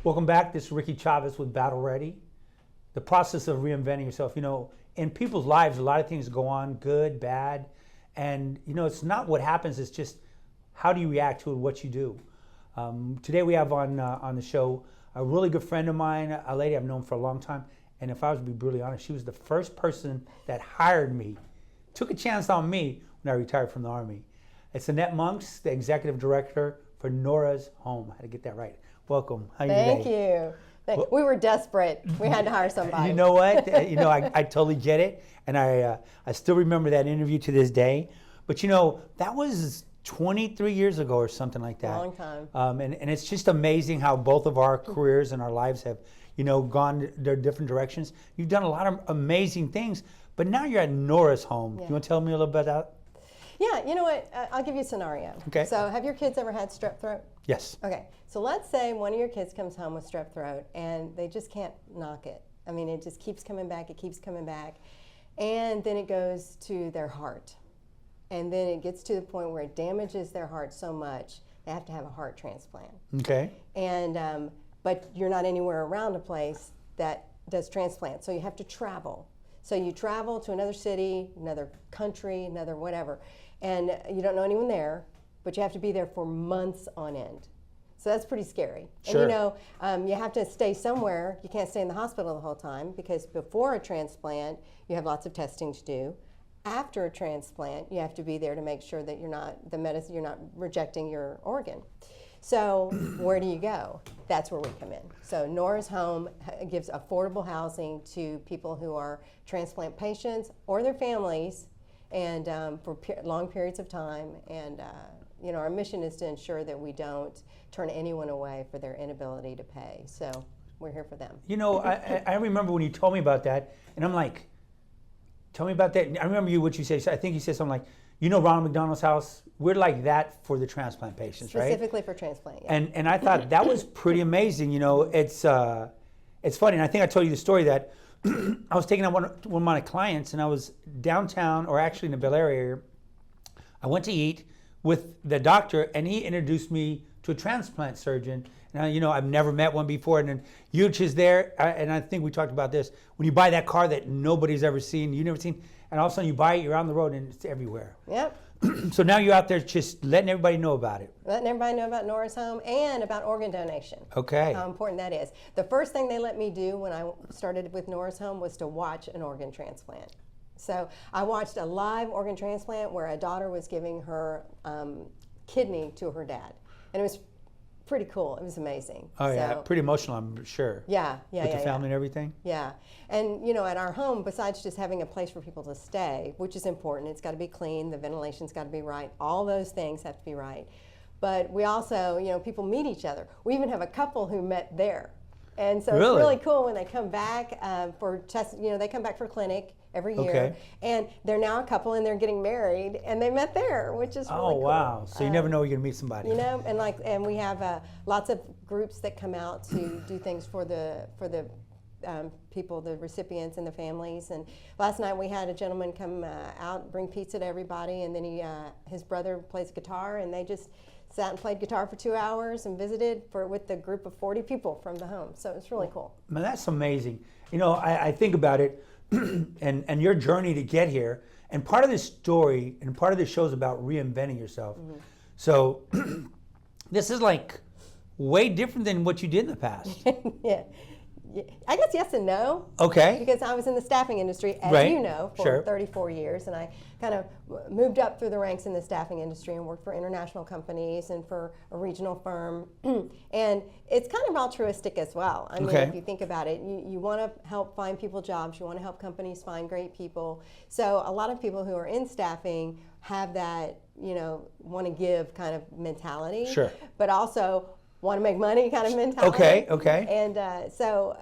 Welcome back. This is Rickey Chavez with Battle Ready. The process of reinventing yourself. In people's lives, a lot of things go on, good, bad. And, it's not what happens, it's just how do you react to it, what you do. Today we have on the show a really good friend of mine, a lady I've known for a long time. And if I was to be brutally honest, she was the first person that hired me, took a chance on me when I retired from the Army. It's Annette Monks, the executive director for Nora's Home. I had to get that right. Welcome. How are you today? Thank you. We were desperate. We had to hire somebody. You know what? I totally get it. And I still remember that interview to this day. But that was 23 years ago or something like that. Long time. And it's just amazing how both of our careers and our lives have, gone their different directions. You've done a lot of amazing things, but now you're at Nora's Home. Yeah. You want to tell me a little bit about that? Yeah, you know what? I'll give you a scenario. Okay. So have your kids ever had strep throat? Yes. Okay. So let's say one of your kids comes home with strep throat and they just can't knock it. I mean, it just keeps coming back. It keeps coming back. And then it goes to their heart. And then it gets to the point where it damages their heart so much they have to have a heart transplant. Okay. And but you're not anywhere around a place that does transplants, so you have to travel. So you travel to another city, another country, another whatever, and you don't know anyone there, but you have to be there for months on end. So that's pretty scary. Sure. And you have to stay somewhere. You can't stay in the hospital the whole time because before a transplant, you have lots of testing to do. After a transplant, you have to be there to make sure that you're not rejecting your organ. So where do you go? That's where we come in. So Nora's Home gives affordable housing to people who are transplant patients or their families, and for long periods of time. And our mission is to ensure that we don't turn anyone away for their inability to pay. So we're here for them. I remember when you told me about that, and I'm like, tell me about that. I remember what you said. I think you said something like, Ronald McDonald's house, we're like that for the transplant patients, right? Specifically for transplant, yeah. And I thought that was pretty amazing. It's funny, and I think I told you the story that I was taking out one of my clients, and I was downtown, or actually in the Bel Air area. I went to eat with the doctor, and he introduced me to a transplant surgeon. Now, I've never met one before, and then Huge is there, and I think we talked about this. When you buy that car that nobody's ever seen, you've never seen, and all of a sudden you buy it, you're on the road, and it's everywhere. Yep. So now you're out there just letting everybody know about it. Letting everybody know about Nora's Home and about organ donation. Okay. How important that is. The first thing they let me do when I started with Nora's Home was to watch an organ transplant. So I watched a live organ transplant where a daughter was giving her kidney to her dad. And it was pretty cool. It was amazing. Oh, yeah. Pretty emotional, I'm sure. Yeah. With the family and everything? Yeah. And, at our home, besides just having a place for people to stay, which is important, it's got to be clean, the ventilation's got to be right, all those things have to be right. But we also, people meet each other. We even have a couple who met there. And so It's really cool when they come back for tests. They come back for clinic every year. Okay. And they're now a couple and they're getting married and they met there, which is really cool. Oh, wow. So you never know you're going to meet somebody. And we have lots of groups that come out to do things for the people, the recipients and the families. And last night we had a gentleman come out, bring pizza to everybody, and then his brother plays guitar, and they just sat and played guitar for 2 hours and visited with a group of 40 people from the home. So it's really cool. Man, that's amazing. I think about it and your journey to get here. And part of this story and part of this show is about reinventing yourself. Mm-hmm. So this is like way different than what you did in the past. Yeah. I guess yes and no. Okay. Because I was in the staffing industry, as you know, for 34 years, and I kind of moved up through the ranks in the staffing industry and worked for international companies and for a regional firm. And it's kind of altruistic as well. I mean, if you think about it, you want to help find people jobs, you want to help companies find great people. So a lot of people who are in staffing have that, want to give kind of mentality. Sure. But also want to make money kind of mentality. Okay. And so,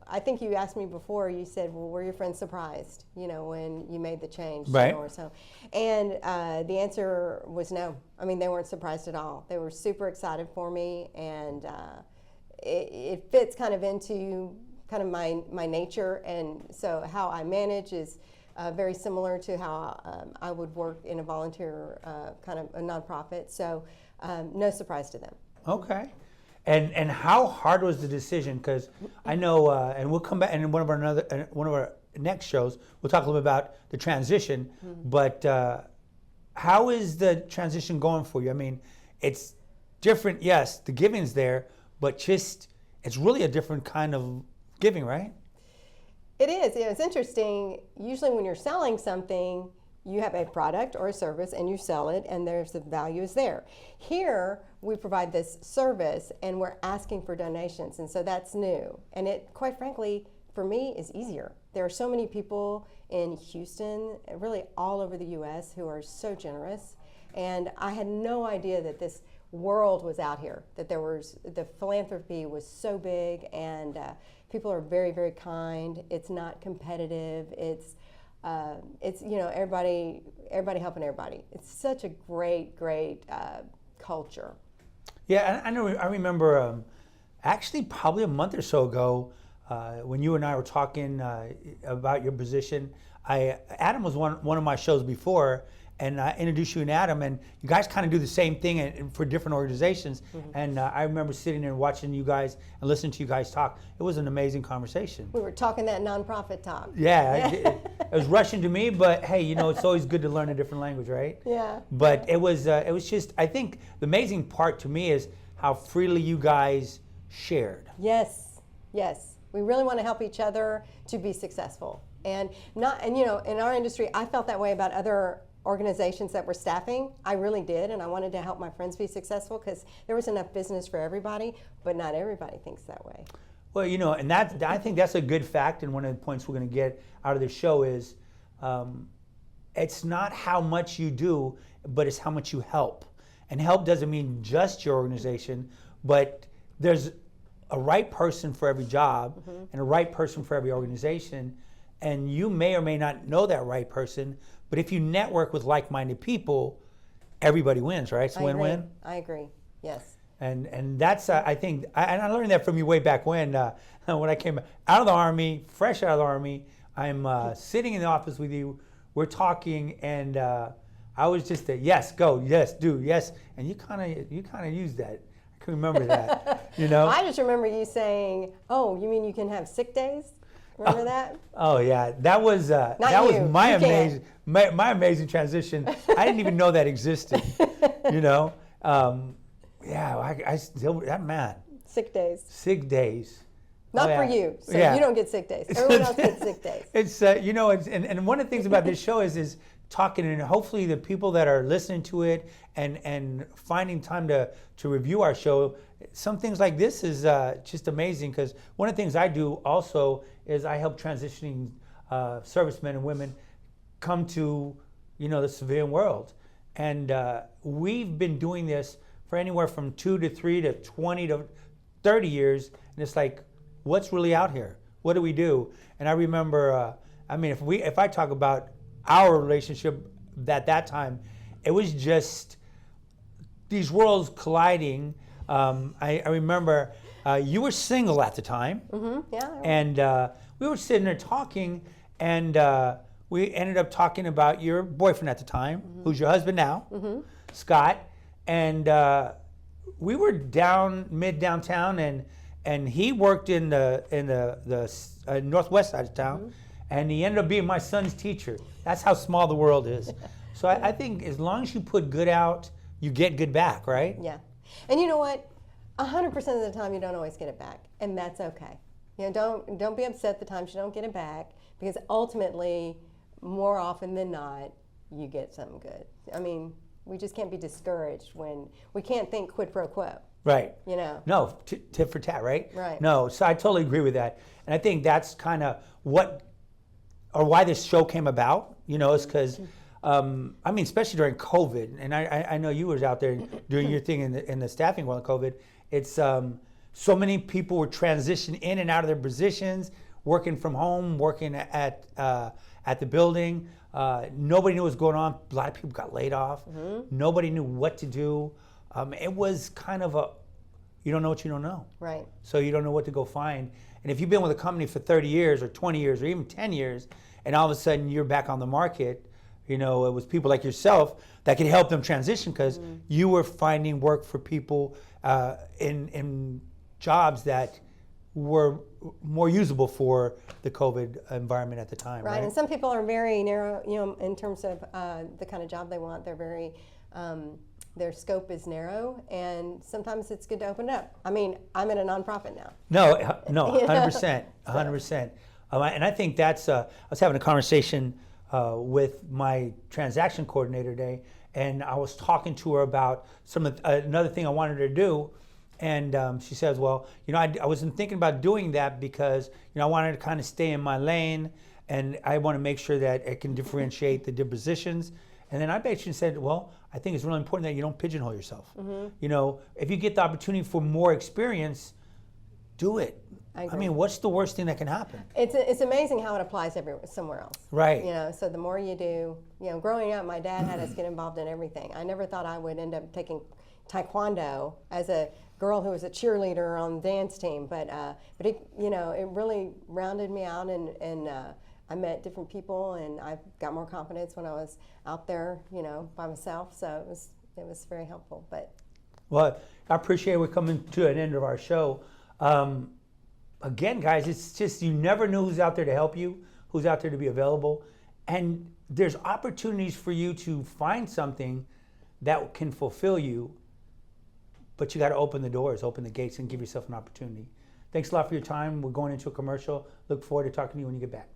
I think you asked me before, you said, well, were your friends surprised, when you made the change? Right. Or so. And the answer was no. I mean, they weren't surprised at all. They were super excited for me, and it fits kind of into kind of my nature. And so how I manage is very similar to how I would work in a volunteer kind of a nonprofit. So no surprise to them. Okay. And how hard was the decision? Because I know, and we'll come back, and in one of our next shows, we'll talk a little bit about the transition. But how is the transition going for you? I mean, it's different. Yes, the giving's there, but just it's really a different kind of giving, right? It is. It's interesting. Usually, when you're selling something, you have a product or a service and you sell it, and there's the value is there. Here, we provide this service and we're asking for donations, and so that's new. And it, quite frankly, for me, is easier. There are so many people in Houston, really all over the U.S., who are so generous, and I had no idea that this world was out here, that the philanthropy was so big, and people are very, very kind. It's not competitive. It's everybody helping everybody. It's such a great culture. Yeah, I remember actually probably a month or so ago when you and I were talking about your position. Adam was one of my shows before, and I introduced you and Adam, and you guys kind of do the same thing for different organizations. And I remember sitting there and watching you guys and listening to you guys talk. It was an amazing conversation. We were talking that nonprofit talk. Yeah, it was Russian to me, but hey, it's always good to learn a different language, right? Yeah. But it was just, I think the amazing part to me is how freely you guys shared. Yes. We really want to help each other to be successful. And in our industry, I felt that way about other organizations that were staffing. I really did, and I wanted to help my friends be successful because there was enough business for everybody, but not everybody thinks that way. Well, and I think that's a good fact, and one of the points we're going to get out of the show is it's not how much you do, but it's how much you help. And help doesn't mean just your organization, but there's a right person for every job and a right person for every organization, and you may or may not know that right person, but if you network with like-minded people, everybody wins, right? It's a win-win. I agree. Yes. And that's I think I learned that from you way back when I came out of the Army, fresh out of the Army. I'm sitting in the office with you. We're talking, and I was just yes, go, yes, do, yes, and you kind of used that. I can remember that. I just remember you saying, "Oh, you mean you can have sick days?" Remember that? Oh yeah, that was my amazing transition. I didn't even know that existed. Yeah, I still that man. Sick days. Sick days. Not for you. So you don't get sick days. Everyone else gets sick days. It's and one of the things about this show is talking, and hopefully the people that are listening to it and finding time to review our show. Some things like this is just amazing, because one of the things I do also is I help transitioning servicemen and women come to the civilian world, and we've been doing this for anywhere from 2 to 3 to 20 to 30 years, and it's like, what's really out here? What do we do? And I remember, if I talk about our relationship at that time, it was just these worlds colliding. I remember you were single at the time. Yeah. And we were sitting there talking, and we ended up talking about your boyfriend at the time, who's your husband now, Scott. And we were downtown, and he worked in the northwest side of town, and he ended up being my son's teacher. That's how small the world is. So I think as long as you put good out, you get good back, right? Yeah. And you know what? 100% of the time you don't always get it back, and that's okay. Don't be upset the times you don't get it back, because ultimately, more often than not, you get something good. I mean, we just can't be discouraged when we can't think quid pro quo. Right. No, tit for tat, right? Right. No, so I totally agree with that. And I think that's kind of why this show came about, is because, especially during COVID, and I know you was out there doing your thing in the staffing while COVID, it's so many people were transitioning in and out of their positions, working from home, working at the building. Nobody knew what was going on. A lot of people got laid off. Nobody knew what to do. It was kind of you don't know what you don't know. Right. So you don't know what to go find. And if you've been with a company for 30 years or 20 years or even 10 years, and all of a sudden you're back on the market, You know, it was people like yourself that could help them transition because you were finding work for people in jobs that were more usable for the COVID environment at the time. Right, and some people are very narrow, you know, in terms of the kind of job they want. They're very, their scope is narrow, and sometimes it's good to open it up. I mean, I'm in a nonprofit now. No, 100%, 100%. And I think that's, I was having a conversation with my transaction coordinator today, and I was talking to her about another thing I wanted her to do. And she says, well, you know, I wasn't thinking about doing that because, you know, I wanted to kind of stay in my lane, and I want to make sure that I can differentiate the different positions. And then I basically said, well, I think it's really important that you don't pigeonhole yourself. You know, if you get the opportunity for more experience, do it. I mean, what's the worst thing that can happen? It's amazing how it applies somewhere else. Right. You know, so the more you do, you know, growing up, my dad had us get involved in everything. I never thought I would end up taking Taekwondo as a girl who was a cheerleader on the dance team, but it, you know, it really rounded me out, and I met different people, and I got more confidence when I was out there, you know, by myself. So it was very helpful. But well, I appreciate we're coming to an end of our show. Again, guys, it's just you never know who's out there to help you, who's out there to be available, and there's opportunities for you to find something that can fulfill you. But you got to open the doors, open the gates, and give yourself an opportunity. Thanks a lot for your time. We're going into a commercial. Look forward to talking to you when you get back.